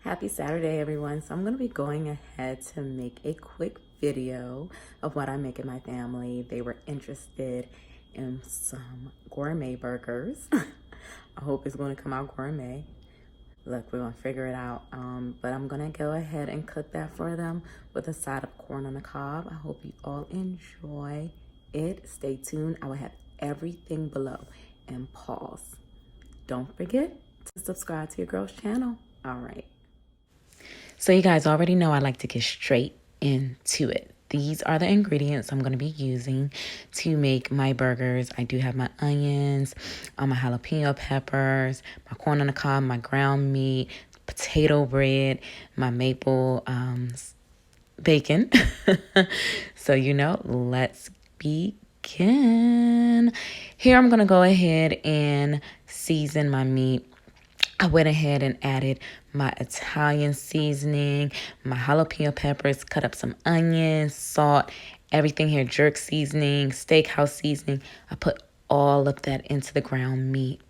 Happy Saturday, everyone. So I'm going to be going ahead to make a quick video of what I make in my family. They were interested in some gourmet burgers. I hope it's going to come out gourmet. Look, we're going to figure it out. But I'm going to go ahead and cook that for them with a side of corn on the cob. I hope you all enjoy it. Stay tuned. I will have everything below. And pause. Don't forget to subscribe to your girl's channel. All right. So you guys already know I like to get straight into it. These are the ingredients I'm going to be using to make my burgers. I do have my onions, my jalapeno peppers, my corn on the cob, my ground meat, potato bread, my maple bacon. So, let's begin. Here I'm going to go ahead and season my meat. I went ahead and added my Italian seasoning, my jalapeno peppers, cut up some onions, salt, everything here, jerk seasoning, steakhouse seasoning. I put all of that into the ground meat.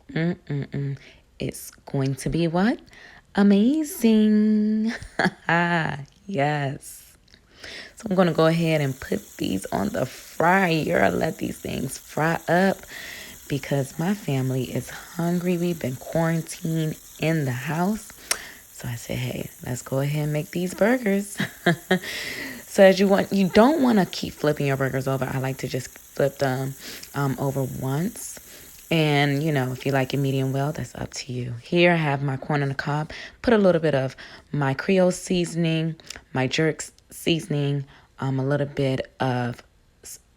It's going to be what? Amazing. Yes. So I'm going to go ahead and put these on the fryer. Let these things fry up, because my family is hungry. We've been quarantined in the house. So I said, hey, let's go ahead and make these burgers. So you don't want to keep flipping your burgers over. I like to just flip them over once. And, if you like it medium well, that's up to you. Here I have my corn on the cob. Put a little bit of my Creole seasoning, my jerk seasoning, a little bit of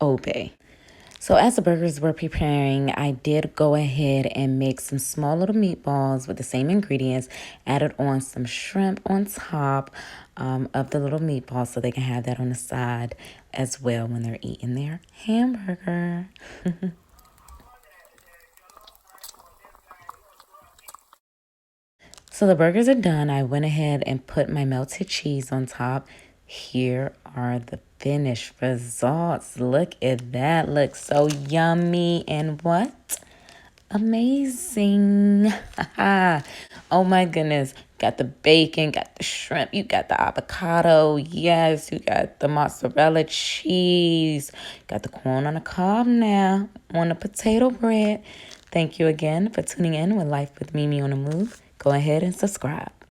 obey. So as the burgers were preparing, I did go ahead and make some small little meatballs with the same ingredients, added on some shrimp on top of the little meatballs so they can have that on the side as well when they're eating their hamburger. So the burgers are done. I went ahead and put my melted cheese on top. Here are the finished results. Look at that. Looks so yummy and what? Amazing. Oh my goodness. Got the bacon, got the shrimp, you got the avocado. Yes, you got the mozzarella cheese. Got the corn on the cob now on the potato bread. Thank you again for tuning in with Life with Mimi on the Move. Go ahead and subscribe.